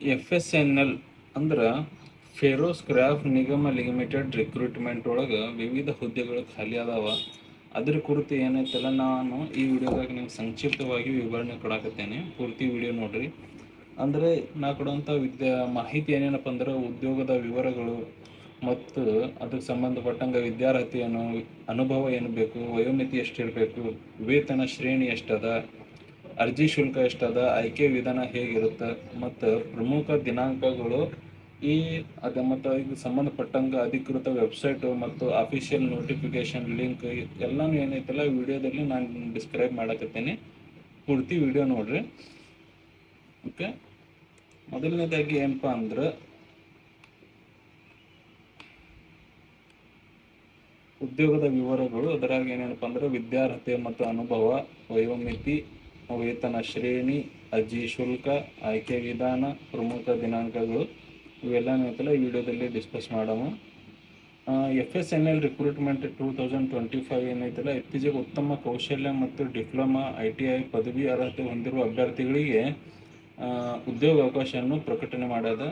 FSNL ಅಂದ್ರೆ ಫೆರೋ scrap ನಿಗಮ limited recruitment ಒಳಗೆ ವಿವಿಧ ಹುದ್ದೆಗಳು ಖಾಲಿ ಅದಾವ. ಅದ್ರ ಕುರಿತು ಏನೈತಲ್ಲ ನಾನು ಈ ವಿಡಿಯೋದಾಗ ನಿಮ್ಗೆ ಸಂಕ್ಷಿಪ್ತವಾಗಿ ವಿವರಣೆ ಕೊಡಾಕತ್ತೇನೆ. ಪೂರ್ತಿ ವಿಡಿಯೋ ನೋಡ್ರಿ. ಅಂದರೆ ನಾ ಕೊಡುವಂಥ ಮಾಹಿತಿ ಏನೇನಪ್ಪ ಅಂದ್ರೆ ಉದ್ಯೋಗದ ವಿವರಗಳು ಮತ್ತು ಅದಕ್ಕೆ ಸಂಬಂಧಪಟ್ಟಂಗೆ ವಿದ್ಯಾರ್ಹತೆ ಏನು, ಅನುಭವ ಏನು ಬೇಕು, ವಯೋಮಿತಿ ಎಷ್ಟಿರಬೇಕು, ವೇತನ ಶ್ರೇಣಿ ಎಷ್ಟದ, ಅರ್ಜಿ ಶುಲ್ಕ ಎಷ್ಟದ, ಆಯ್ಕೆ ವಿಧಾನ ಹೇಗಿರುತ್ತೆ ಮತ್ತು ಪ್ರಮುಖ ದಿನಾಂಕಗಳು ಈ ಮತ್ತು ಇದಕ್ಕೆ ಸಂಬಂಧಪಟ್ಟಂಗೆ ಅಧಿಕೃತ ವೆಬ್ಸೈಟು ಮತ್ತು ಅಫಿಷಿಯಲ್ ನೋಟಿಫಿಕೇಶನ್ ಲಿಂಕ್ ಎಲ್ಲನೂ ಏನೈತಲ್ಲ ವಿಡಿಯೋದಲ್ಲಿ ನಾನು ಡಿಸ್ಕ್ರೈಬ್ ಮಾಡಕತ್ತೀನಿ. ಪೂರ್ತಿ ವಿಡಿಯೋ ನೋಡ್ರಿ. ಓಕೆ, ಮೊದಲನೇದಾಗಿ ಏನಪ್ಪ ಅಂದ್ರೆ ಉದ್ಯೋಗದ ವಿವರಗಳು. ಅದರಾಗ ಏನೇನಪ್ಪ ಅಂದ್ರೆ ವಿದ್ಯಾರ್ಹತೆ ಮತ್ತು ಅನುಭವ, ವಯೋಮಿತಿ, ವೇತನ ಶ್ರೇಣಿ, ಅರ್ಜಿ ಶುಲ್ಕ, ಆಯ್ಕೆ ವಿಧಾನ, ಪ್ರಮುಖ ದಿನಾಂಕಗಳು ಇವೆಲ್ಲನೂ ಐತಲ್ಲ ಈ ವಿಡಿಯೋದಲ್ಲಿ ಡಿಸ್ಕಸ್ ಮಾಡೋಣ. FSNL ರಿಕ್ರೂಟ್ಮೆಂಟ್ 2025 ಏನೈತಲ್ಲ ಇತ್ತೀಚೆಗೆ ಉತ್ತಮ ಕೌಶಲ್ಯ ಮತ್ತು ಡಿಪ್ಲೊಮಾ ITI ಪದವಿ ಅರ್ಹತೆ ಹೊಂದಿರುವ ಅಭ್ಯರ್ಥಿಗಳಿಗೆ ಉದ್ಯೋಗ ಅವಕಾಶವನ್ನು ಪ್ರಕಟಣೆ ಮಾಡ್ಯದ.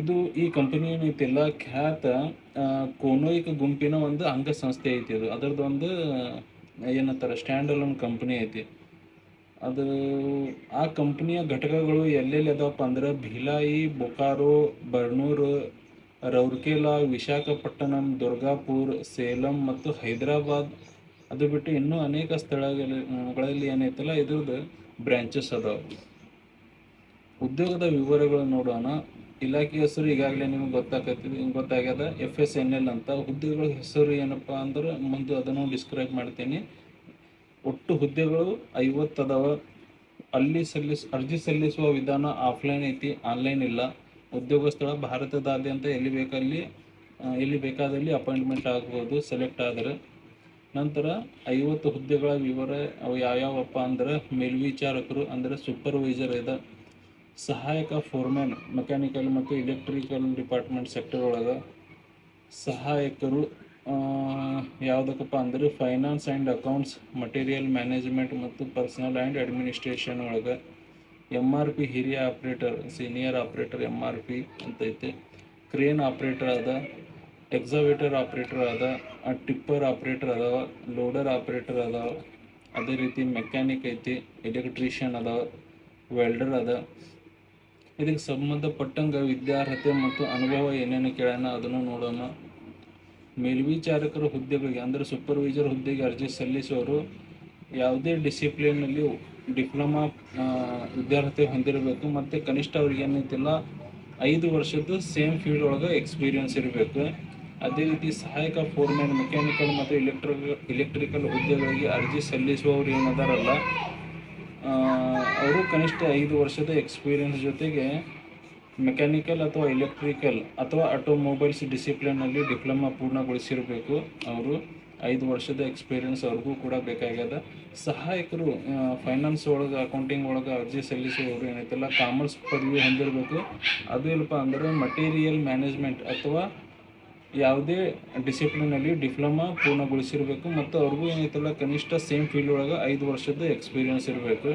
ಇದು ಈ ಕಂಪನಿ ಏನೈತಿಲ್ಲ ಖ್ಯಾತ ಕೋನೋಯಿಕ್ ಗುಂಪಿನ ಒಂದು ಅಂಗಸಂಸ್ಥೆ ಐತಿ. ಇದು ಅದರದ್ದು ಒಂದು ಏನಂತಾರೆ ಸ್ಟ್ಯಾಂಡ್ ಅಲೋನ್ ಕಂಪನಿ ಐತಿ. ಅದು ಆ ಕಂಪನಿಯ ಘಟಕಗಳು ಎಲ್ಲೆಲ್ಲಿ ಅದಾವಪ್ಪ ಅಂದ್ರೆ ಭಿಲಾಯಿ, ಬೊಕಾರೋ, ಬರ್ನೂರು, ರೌರ್ಕೆಲಾ, ವಿಶಾಖಪಟ್ಟಣಂ, ದುರ್ಗಾಪುರ್, ಸೇಲಂ ಮತ್ತು ಹೈದರಾಬಾದ್. ಅದು ಬಿಟ್ಟು ಇನ್ನೂ ಅನೇಕ ಸ್ಥಳಗಳಲ್ಲಿ ಏನೈತಲ್ಲ ಇದ್ರದ್ದು ಬ್ರಾಂಚಸ್ ಅದಾವ. ಉದ್ಯೋಗದ ವಿವರಗಳು ನೋಡೋಣ. ಇಲಾಖೆ ಹೆಸರು ಈಗಾಗಲೇ ನಿಮ್ಗೆ ಗೊತ್ತಾಗ್ಯದ FSNL ಅಂತ. ಹುದ್ದೆಗಳ ಹೆಸರು ಏನಪ್ಪ ಅಂದ್ರೆ ಮುಂದೆ ಅದನ್ನು ಡಿಸ್ಕ್ರೈಬ್ ಮಾಡ್ತೀನಿ. ಒಟ್ಟು ಹುದ್ದೆಗಳು 50 ಅದಾವ. ಅರ್ಜಿ ಸಲ್ಲಿಸುವ ವಿಧಾನ ಆಫ್ಲೈನ್ ಐತಿ, ಆನ್ಲೈನ್ ಇಲ್ಲ. ಉದ್ಯೋಗ ಸ್ಥಳ ಭಾರತದಾದ್ಯಂತ ಎಲ್ಲಿ ಬೇಕಾದಲ್ಲಿ ಅಪಾಯಿಂಟ್ಮೆಂಟ್ ಆಗ್ಬೋದು ಸೆಲೆಕ್ಟ್ ಆದರೆ. ನಂತರ 50 ಹುದ್ದೆಗಳ ವಿವರ ಅವು ಯಾವ್ಯಾವಪ್ಪ ಅಂದ್ರೆ ಮೇಲ್ವಿಚಾರಕರು ಅಂದರೆ ಸೂಪರ್ವೈಸರ್ ಇದೆ, ಸಹಾಯಕ ಫೋರ್ಮ್ಯಾನ್ ಮೆಕ್ಯಾನಿಕಲ್ ಮತ್ತು ಎಲೆಕ್ಟ್ರಿಕಲ್ ಡಿಪಾರ್ಟ್ಮೆಂಟ್ ಸೆಕ್ಟರ್ ಒಳಗೆ, ಸಹಾಯಕರು ಯಾವುದಕ್ಕಪ್ಪ ಅಂದರೆ finance and accounts, material management ಮತ್ತು ಪರ್ಸನಲ್ ಆ್ಯಂಡ್ ಅಡ್ಮಿನಿಸ್ಟ್ರೇಷನ್ ಒಳಗೆ, MRP ಹಿರಿಯ ಆಪ್ರೇಟರ್, ಸೀನಿಯರ್ ಆಪ್ರೇಟರ್ MRP ಅಂತೈತೆ, ಕ್ರೇನ್ ಆಪ್ರೇಟರ್ ಅದ, ಎಕ್ಸಾವೇಟರ್ ಆಪ್ರೇಟರ್ ಅದ, ಟಿಪ್ಪರ್ ಆಪ್ರೇಟರ್ ಅದಾವ, ಲೋಡರ್ ಆಪ್ರೇಟರ್ ಅದಾವ. ಅದೇ ರೀತಿ ಮೆಕ್ಯಾನಿಕ್ ಐತಿ, ಎಲೆಕ್ಟ್ರಿಷಿಯನ್ ಅದಾವ, ವೆಲ್ಡರ್ ಅದ. ಇದಕ್ಕೆ ಸಂಬಂಧಪಟ್ಟಂಗೆ ವಿದ್ಯಾರ್ಹತೆ ಮತ್ತು ಅನುಭವ ಏನೇನು ಕೇಳೋಣ ಅದನ್ನು ನೋಡೋಣ. ಮೇಲ್ವಿಚಾರಕರ ಹುದ್ದೆಗಳಿಗೆ ಅಂದರೆ ಸೂಪರ್ವೈಸರ್ ಹುದ್ದೆಗೆ ಅರ್ಜಿ ಸಲ್ಲಿಸುವವರು ಯಾವುದೇ ಡಿಸಿಪ್ಲಿನಲ್ಲಿ ಡಿಪ್ಲೊಮಾ ವಿದ್ಯಾರ್ಹತೆ ಹೊಂದಿರಬೇಕು ಮತ್ತು ಕನಿಷ್ಠ ಅವ್ರಿಗೆ ಏನೈತಿಲ್ಲ 5 ವರ್ಷದ್ದು ಸೇಮ್ ಫೀಲ್ಡ್ ಒಳಗೆ ಎಕ್ಸ್ಪೀರಿಯನ್ಸ್ ಇರಬೇಕು. ಅದೇ ರೀತಿ ಸಹಾಯಕ ಫೋರ್ಮ್ಯಾನ್ ಮೆಕ್ಯಾನಿಕಲ್ ಮತ್ತು ಎಲೆಕ್ಟ್ರಿಕಲ್ ಹುದ್ದೆಗಳಿಗೆ ಅರ್ಜಿ ಸಲ್ಲಿಸುವವರು ಏನದಾರಲ್ಲ ಅವರು ಕನಿಷ್ಠ 5 ವರ್ಷದ ಎಕ್ಸ್ಪೀರಿಯನ್ಸ್ ಜೊತೆಗೆ ಮೆಕ್ಯಾನಿಕಲ್ ಅಥವಾ ಎಲೆಕ್ಟ್ರಿಕಲ್ ಅಥವಾ ಆಟೋಮೊಬೈಲ್ಸ್ ಡಿಸಿಪ್ಲಿನಲ್ಲಿ ಡಿಪ್ಲೊಮಾ ಪೂರ್ಣಗೊಳಿಸಿರಬೇಕು. ಅವರು 5 ವರ್ಷದ ಎಕ್ಸ್ಪೀರಿಯನ್ಸ್ ಅವ್ರಿಗೂ ಕೂಡ ಬೇಕಾಗ್ಯದ. ಸಹಾಯಕರು ಫೈನಾನ್ಸ್ ಒಳಗೆ ಅಕೌಂಟಿಂಗ್ ಒಳಗೆ ಅರ್ಜಿ ಸಲ್ಲಿಸುವವರು ಏನೈತಲ್ಲ ಕಾಮರ್ಸ್ ಪದವಿ ಹೊಂದಿರಬೇಕು. ಅದು ಇಲ್ಲಪ್ಪ ಅಂದರೆ ಮಟೀರಿಯಲ್ ಮ್ಯಾನೇಜ್ಮೆಂಟ್ ಅಥವಾ ಯಾವುದೇ ಡಿಸಿಪ್ಲಿನಲ್ಲಿ ಡಿಪ್ಲೊಮಾ ಪೂರ್ಣಗೊಳಿಸಿರಬೇಕು ಮತ್ತು ಅವ್ರಿಗೂ ಏನೈತಲ್ಲ ಕನಿಷ್ಠ ಸೇಮ್ ಫೀಲ್ಡ್ ಒಳಗೆ 5 ವರ್ಷದ ಎಕ್ಸ್ಪೀರಿಯನ್ಸ್ ಇರಬೇಕು.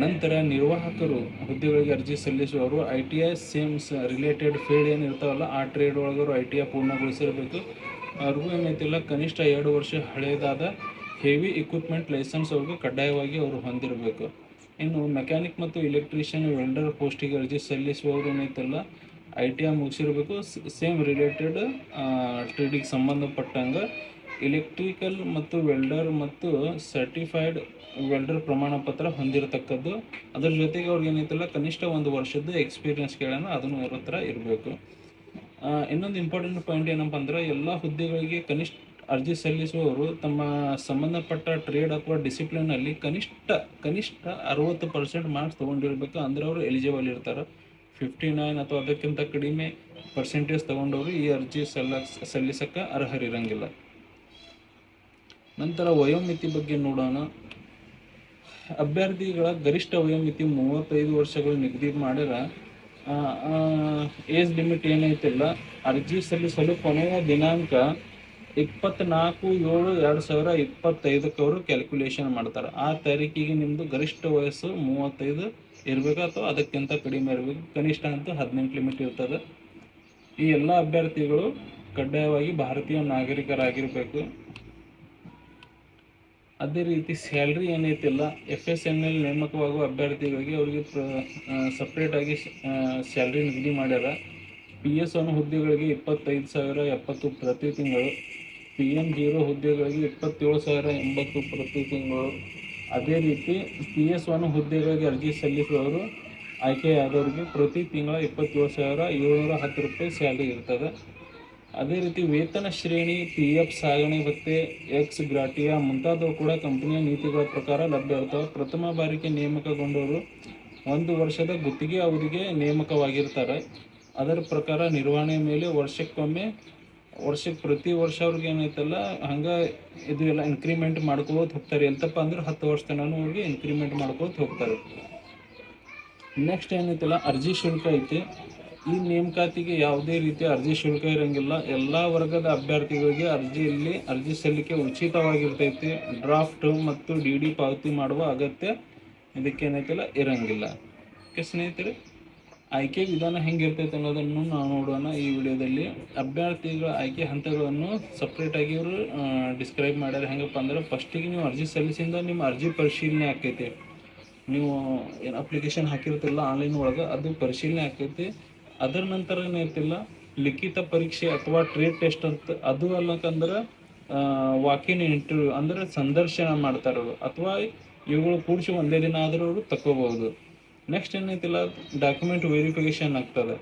ನಂತರ ನಿರ್ವಾಹಕರು ಹುದ್ದೆಗಳಿಗೆ ಅರ್ಜಿ ಸಲ್ಲಿಸುವವರು ITI ಸೇಮ್ಸ್ ರಿಲೇಟೆಡ್ ಫೀಲ್ಡ್ ಏನು ಇರ್ತಾವಲ್ಲ ಆ ಟ್ರೇಡ್ ಒಳಗವರು ITI ಪೂರ್ಣಗೊಳಿಸಿರಬೇಕು. ಅವ್ರಿಗೂ ಏನೈತಿಲ್ಲ ಕನಿಷ್ಠ 2 ವರ್ಷ ಹಳೆಯದಾದ ಹೆವಿ ಇಕ್ವಿಪ್ಮೆಂಟ್ ಲೈಸೆನ್ಸ್ ಅವ್ರಿಗೆ ಕಡ್ಡಾಯವಾಗಿ ಅವರು ಹೊಂದಿರಬೇಕು. ಇನ್ನು ಮೆಕ್ಯಾನಿಕ್ ಮತ್ತು ಎಲೆಕ್ಟ್ರಿಷಿಯನ್, ವೆಲ್ಡರ್ ಪೋಸ್ಟಿಗೆ ಅರ್ಜಿ ಸಲ್ಲಿಸುವವರು ಏನೈತಲ್ಲ ITI ಮುಗಿಸಿರಬೇಕು. ಸೇಮ್ ರಿಲೇಟೆಡ್ ಟ್ರೇಡಿಗೆ ಸಂಬಂಧಪಟ್ಟಂಗೆ ಎಲೆಕ್ಟ್ರಿಕಲ್ ಮತ್ತು ವೆಲ್ಡರ್ ಮತ್ತು ಸರ್ಟಿಫೈಡ್ ವೆಲ್ಡರ್ ಪ್ರಮಾಣ ಪತ್ರ ಹೊಂದಿರತಕ್ಕದ್ದು. ಅದರ ಜೊತೆಗೆ ಅವ್ರಿಗೆ ಏನೈತಲ್ಲ ಕನಿಷ್ಠ 1 ವರ್ಷದ ಎಕ್ಸ್ಪೀರಿಯನ್ಸ್ ಕೇಳೋಣ ಅದನ್ನು ಅವ್ರ ಹತ್ರ ಇರಬೇಕು. ಇನ್ನೊಂದು ಇಂಪಾರ್ಟೆಂಟ್ ಪಾಯಿಂಟ್ ಏನಪ್ಪ ಅಂದ್ರೆ ಎಲ್ಲ ಹುದ್ದೆಗಳಿಗೆ ಕನಿಷ್ಠ ಅರ್ಜಿ ಸಲ್ಲಿಸುವವರು ತಮ್ಮ ಸಂಬಂಧಪಟ್ಟ ಟ್ರೇಡ್ ಅಥವಾ ಡಿಸಿಪ್ಲಿನಲ್ಲಿ ಕನಿಷ್ಠ 60% ಮಾರ್ಕ್ಸ್ ತೊಗೊಂಡಿರ್ಬೇಕು. ಅಂದರೆ ಅವರು ಎಲಿಜಿಬಲ್ ಇರ್ತಾರೆ. 59 ಅಥವಾ ಅದಕ್ಕಿಂತ ಕಡಿಮೆ ಪರ್ಸೆಂಟೇಜ್ ತೊಗೊಂಡವರು ಈ ಅರ್ಜಿ ಸಲ್ಲಿಸಕ್ಕೆ ಅರ್ಹರಿರಂಗಿಲ್ಲ. ನಂತರ ವಯೋಮಿತಿ ಬಗ್ಗೆ ನೋಡೋಣ. ಅಭ್ಯರ್ಥಿಗಳ ಗರಿಷ್ಠ ವಯೋಮಿತಿ 35 ವರ್ಷಗಳು ನಿಗದಿ ಮಾಡ್ಯಾರ. ಏಜ್ ಲಿಮಿಟ್ ಏನೈತಿಲ್ಲ ಅರ್ಜಿ ಸಲ್ಲಿಸಲು ಕೊನೆಯ ದಿನಾಂಕ 24/7/2025 ಅವರು ಕ್ಯಾಲ್ಕುಲೇಷನ್ ಮಾಡ್ತಾರೆ. ಆ ತಾರೀಕಿಗೆ ನಿಮ್ಮದು ಗರಿಷ್ಠ ವಯಸ್ಸು 35 ಇರಬೇಕು ಅಥವಾ ಅದಕ್ಕಿಂತ ಕಡಿಮೆ ಇರಬೇಕು. ಕನಿಷ್ಠ ಅಂತೂ 18 ಲಿಮಿಟ್ ಇರ್ತದೆ. ಈ ಎಲ್ಲ ಅಭ್ಯರ್ಥಿಗಳು ಕಡ್ಡಾಯವಾಗಿ ಭಾರತೀಯ ನಾಗರಿಕರಾಗಿರಬೇಕು. ಅದೇ ರೀತಿ ಸ್ಯಾಲ್ರಿ ಏನೈತಿಲ್ಲ, FSNL ನೇಮಕವಾಗುವ ಅಭ್ಯರ್ಥಿಗಳಿಗೆ ಅವರಿಗೆ ಸಪ್ರೇಟಾಗಿ ಸ್ಯಾಲ್ರಿ ನಿಗದಿ ಮಾಡ್ಯಾರ. PS1 ಹುದ್ದೆಗಳಿಗೆ 25,070 ಪ್ರತಿ ತಿಂಗಳು, PM0 ಹುದ್ದೆಗಳಿಗೆ 27,080 ಪ್ರತಿ ತಿಂಗಳು. ಅದೇ ರೀತಿ PS1 ಹುದ್ದೆಗಳಿಗೆ ಅರ್ಜಿ ಸಲ್ಲಿಸುವವರು ಆಯ್ಕೆಯಾದವರಿಗೆ ಪ್ರತಿ ತಿಂಗಳ 27,710 ರೂಪಾಯಿ ಸ್ಯಾಲ್ರಿ ಇರ್ತದೆ. ಅದೇ ರೀತಿ ವೇತನ ಶ್ರೇಣಿ, PF, ಸಾಗಣೆ ಭತ್ಯೆ, ಎಕ್ಸ್ ಗ್ರಾಟಿಯಾ ಮುಂತಾದವು ಕೂಡ ಕಂಪನಿಯ ನೀತಿಗಳ ಪ್ರಕಾರ ಲಭ್ಯ ಇರ್ತವೆ. ಪ್ರಥಮ ಬಾರಿಗೆ ನೇಮಕಗೊಂಡವರು 1 ವರ್ಷದ ಗುತ್ತಿಗೆ ಅವಧಿಗೆ ನೇಮಕವಾಗಿರ್ತಾರೆ. ಅದರ ಪ್ರಕಾರ ನಿರ್ವಹಣೆ ಮೇಲೆ ವರ್ಷಕ್ಕೆ ಪ್ರತಿ ವರ್ಷ ಅವ್ರಿಗೆ ಏನೈತಲ್ಲ ಹಂಗೆ ಇದು ಎಲ್ಲ ಇನ್ಕ್ರಿಮೆಂಟ್ ಮಾಡ್ಕೋತ ಹೋಗ್ತಾರೆ. ಎಂತಪ್ಪ ಅಂದ್ರೆ 10 ವರ್ಷ ತನಕ ಅವ್ರಿಗೆ ಇನ್ಕ್ರಿಮೆಂಟ್ ಮಾಡ್ಕೋತ ಹೋಗ್ತಾರೆ. ನೆಕ್ಸ್ಟ್ ಏನೈತಲ್ಲ ಅರ್ಜಿ ಶುಲ್ಕ ಐತಿ. ಈ ನೇಮಕಾತಿಗೆ ಯಾವುದೇ ರೀತಿಯ ಅರ್ಜಿ ಶುಲ್ಕ ಇರೋಂಗಿಲ್ಲ. ಎಲ್ಲ ವರ್ಗದ ಅಭ್ಯರ್ಥಿಗಳಿಗೆ ಅರ್ಜಿ ಸಲ್ಲಿಕೆ ಉಚಿತವಾಗಿರ್ತೈತಿ. ಡ್ರಾಫ್ಟ್ ಮತ್ತು DD ಪಾವತಿ ಮಾಡುವ ಅಗತ್ಯ ಇದಕ್ಕೇನೈತಲ್ಲ ಇರೋಂಗಿಲ್ಲ. ಓಕೆ ಸ್ನೇಹಿತರೆ, ಆಯ್ಕೆ ವಿಧಾನ ಹೆಂಗಿರ್ತೈತೆ ಅನ್ನೋದನ್ನು ನಾವು ನೋಡೋಣ ಈ ವಿಡಿಯೋದಲ್ಲಿ. ಅಭ್ಯರ್ಥಿಗಳ ಆಯ್ಕೆ ಹಂತಗಳನ್ನು ಸಪ್ರೇಟಾಗಿ ಇವರು ಡಿಸ್ಕ್ರೈಬ್ ಮಾಡ್ಯಾರ. ಹೆಂಗಪ್ಪ ಅಂದ್ರೆ ಫಸ್ಟಿಗೆ ನೀವು ಅರ್ಜಿ ಸಲ್ಲಿಸಿಂದ ನಿಮ್ಮ ಅರ್ಜಿ ಪರಿಶೀಲನೆ ಆಕೈತಿ. ನೀವು ಏನು ಅಪ್ಲಿಕೇಶನ್ ಹಾಕಿರ್ತಿಲ್ಲ ಆನ್ಲೈನ್ ಒಳಗೆ, ಅದು ಪರಿಶೀಲನೆ ಆಕೈತಿ. ಅದರ ನಂತರ ಏನೈತಿಲ್ಲ ಲಿಖಿತ ಪರೀಕ್ಷೆ ಅಥವಾ ಟ್ರೇಡ್ ಟೆಸ್ಟ್ ಅಂತ, ಅದು ಅಲ್ಲಕಂದ್ರೆ ವಾಕಿನ್ ಇಂಟರ್ವ್ಯೂ ಅಂದ್ರೆ ಸಂದರ್ಶನ ಮಾಡ್ತಾರವರು, ಅಥವಾ ಇವುಗಳು ಕೂಡಿಸಿ ಒಂದೇ ದಿನ ಆದರೂ ಅವರು ತಗೋಬಹುದು. ನೆಕ್ಸ್ಟ್ ಏನೈತಿಲ್ಲ ಡಾಕ್ಯುಮೆಂಟ್ ವೆರಿಫಿಕೇಶನ್ ಆಗ್ತದೆ,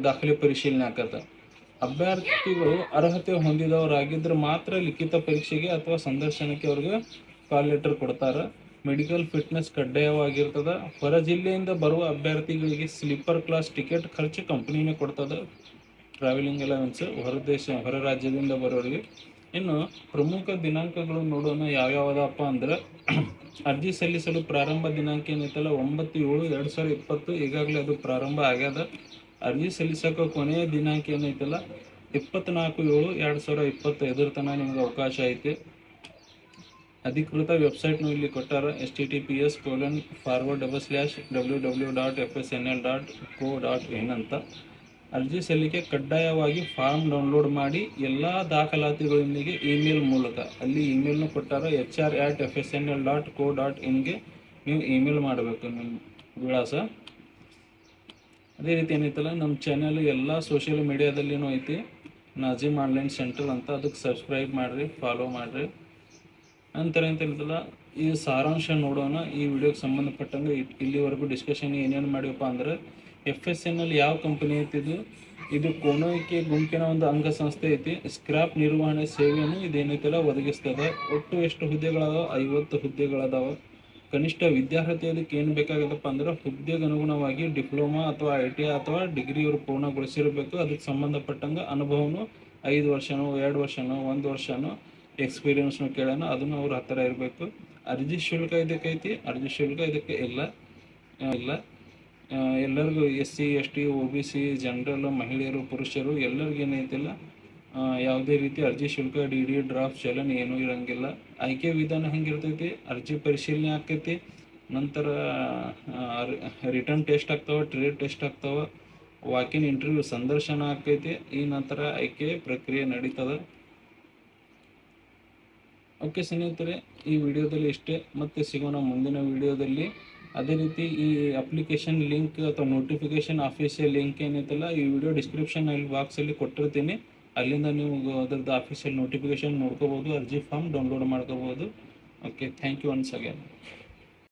ದಾಖಲೆ ಪರಿಶೀಲನೆ ಆಗ್ತದೆ. ಅಭ್ಯರ್ಥಿಗಳು ಅರ್ಹತೆ ಹೊಂದಿದವರಾಗಿದ್ದರೆ ಮಾತ್ರ ಲಿಖಿತ ಪರೀಕ್ಷೆಗೆ ಅಥವಾ ಸಂದರ್ಶನಕ್ಕೆ ಅವ್ರಿಗೆ ಕಾಲ್ ಲೆಟರ್ ಕೊಡ್ತಾರೆ. ಮೆಡಿಕಲ್ ಫಿಟ್ನೆಸ್ ಕಡ್ಡಾಯವಾಗಿರ್ತದೆ. ಹೊರ ಜಿಲ್ಲೆಯಿಂದ ಬರುವ ಅಭ್ಯರ್ಥಿಗಳಿಗೆ ಸ್ಲೀಪರ್ ಕ್ಲಾಸ್ ಟಿಕೆಟ್ ಖರ್ಚು ಕಂಪ್ನಿನೇ ಕೊಡ್ತದೆ. ಟ್ರಾವೆಲಿಂಗ್ ಅಲವೆನ್ಸ್ ಹೊರ ರಾಜ್ಯದಿಂದ ಬರೋರಿಗೆ. ಇನ್ನು ಪ್ರಮುಖ ದಿನಾಂಕಗಳು ನೋಡೋಣ ಯಾವ್ಯಾವುದಪ್ಪ ಅಂದ್ರೆ ಅರ್ಜಿ ಸಲ್ಲಿಸಲು ಪ್ರಾರಂಭ ದಿನಾಂಕ ಏನೈತಲ್ಲ 9/7/2020 ಈಗಾಗಲೇ ಅದು ಪ್ರಾರಂಭ ಆಗ್ಯದ. ಅರ್ಜಿ ಸಲ್ಲಿಸೋಕೆ ಕೊನೆಯ ದಿನಾಂಕ ಏನೈತಲ್ಲ 24/7/2025 ತನಕ ನಿಮ್ಗೆ ಅವಕಾಶ ಐತಿ. ಅಧಿಕೃತ ವೆಬ್ಸೈಟ್ನು ಇಲ್ಲಿ ಕೊಟ್ಟಾರ, https://www.fsnl.co.in ಅಂತ. ಅರ್ಜಿ ಸಲ್ಲಿಕೆ ಕಡ್ಡಾಯವಾಗಿ ಫಾರ್ಮ್ ಡೌನ್ಲೋಡ್ ಮಾಡಿ ಎಲ್ಲ ದಾಖಲಾತಿಗಳೊಂದಿಗೆ ಇಮೇಲ್ ಮೂಲಕ, ಅಲ್ಲಿ ಇಮೇಲ್ನು ಕೊಟ್ಟಾರ, hr@fsnl.co.in ನೀವು ಇಮೇಲ್ ಮಾಡಬೇಕು ನಿಮ್ಮ ವಿಳಾಸ. ಅದೇ ರೀತಿ ಏನೈತಲ್ಲ ನಮ್ಮ ಚಾನಲ್ ಎಲ್ಲ ಸೋಷಿಯಲ್ ಮೀಡಿಯಾದಲ್ಲಿನೂ ಐತಿ, ನಾಜಿಮ್ ಆನ್ಲೈನ್ ಸೆಂಟರ್ ಅಂತ. ಅದಕ್ಕೆ ಸಬ್ಸ್ಕ್ರೈಬ್ ಮಾಡಿರಿ, ಫಾಲೋ ಮಾಡಿರಿ. ನಂತರ ಎಂತಲ್ಲ ಈ ಸಾರಾಂಶ ನೋಡೋಣ. ಈ ವಿಡಿಯೋಗೆ ಸಂಬಂಧಪಟ್ಟಂಗೆ ಇಲ್ಲಿವರೆಗೂ ಡಿಸ್ಕಷನ್ ಏನೇನು ಮಾಡಿವಪ್ಪ ಅಂದ್ರೆ FSNL ಯಾವ ಕಂಪನಿ ಐತಿ, ಇದು ಕೋನೋಯಿಕೆ ಗುಂಪಿನ ಒಂದು ಅಂಗಸಂಸ್ಥೆ ಐತಿ. ಸ್ಕ್ರಾಪ್ ನಿರ್ವಹಣೆ ಸೇವೆಯನ್ನು ಇದೇನೈತಲ್ಲ ಒದಗಿಸ್ತದೆ. ಒಟ್ಟು ಎಷ್ಟು ಹುದ್ದೆಗಳದಾವ? 50 ಹುದ್ದೆಗಳದಾವ. ಕನಿಷ್ಠ ವಿದ್ಯಾರ್ಹತೆ ಅದಕ್ಕೆ ಏನು ಬೇಕಾಗತ್ತಪ್ಪ ಅಂದ್ರೆ ಹುದ್ದೆಗೆ ಅನುಗುಣವಾಗಿ ಡಿಪ್ಲೊಮಾ ಅಥವಾ ITI ಅಥವಾ ಡಿಗ್ರಿ ಇವರು ಪೂರ್ಣಗೊಳಿಸಿರಬೇಕು. ಅದಕ್ಕೆ ಸಂಬಂಧಪಟ್ಟಂಗೆ ಅನುಭವನು 5 ವರ್ಷನೋ 2 ವರ್ಷನೋ 1 ವರ್ಷನೋ ಎಕ್ಸ್ಪೀರಿಯನ್ಸ್ನು ಕೇಳೋಣ, ಅದನ್ನು ಅವ್ರ ಹತ್ತಿರ ಇರಬೇಕು. ಅರ್ಜಿ ಶುಲ್ಕ ಇದಕ್ಕೈತಿ, ಅರ್ಜಿ ಶುಲ್ಕ ಇದಕ್ಕೆ ಇಲ್ಲ. ಎಲ್ಲರಿಗೂ SC ST OBC ಜನರಲ್, ಮಹಿಳೆಯರು, ಪುರುಷರು ಎಲ್ಲರಿಗೂ ಏನೈತಿಲ್ಲ ಯಾವುದೇ ರೀತಿ ಅರ್ಜಿ ಶುಲ್ಕ DD ಡ್ರಾಫ್ಟ್ ಚಲನ್ ಏನೂ ಇರೋಂಗಿಲ್ಲ. ಆಯ್ಕೆ ವಿಧಾನ ಹೆಂಗಿರ್ತೈತಿ, ಅರ್ಜಿ ಪರಿಶೀಲನೆ ಆಕೈತಿ, ನಂತರ ರಿಟರ್ನ್ ಟೆಸ್ಟ್ ಆಗ್ತಾವೆ, ಟ್ರೇಡ್ ಟೆಸ್ಟ್ ಆಗ್ತಾವೆ, ವಾಕಿನ್ ಇಂಟರ್ವ್ಯೂ ಸಂದರ್ಶನ ಆಕೈತಿ. ಈ ನಂತರ ಆಯ್ಕೆ ಪ್ರಕ್ರಿಯೆ ನಡೀತದೆ. ಓಕೆ ಸ್ನೇಹಿತರೆ, ಈ ವಿಡಿಯೋದಲ್ಲಿ ಇಷ್ಟೇ. ಮತ್ತೆ ಸಿಗೋಣ ಮುಂದಿನ ವಿಡಿಯೋದಲ್ಲಿ. ಅದೇ ರೀತಿ ಈ ಅಪ್ಲಿಕೇಶನ್ ಲಿಂಕ್ ಅಥವಾ ನೋಟಿಫಿಕೇಶನ್ ಆಫೀಸಿಯಲ್ ಲಿಂಕ್ ಏನೈತಲ್ಲ ಈ ವಿಡಿಯೋ ಡಿಸ್ಕ್ರಿಪ್ಷನ್ ಬಾಕ್ಸಲ್ಲಿ ಕೊಟ್ಟಿರ್ತೀನಿ. ಅಲ್ಲಿಂದ ನೀವು ಅದರದ್ದು ಆಫೀಸಿಯಲ್ ನೋಟಿಫಿಕೇಶನ್ ನೋಡ್ಕೋಬೋದು, ಅರ್ಜಿ ಫಾರ್ಮ್ ಡೌನ್ಲೋಡ್ ಮಾಡ್ಕೋಬೋದು. Okay, thank you once again.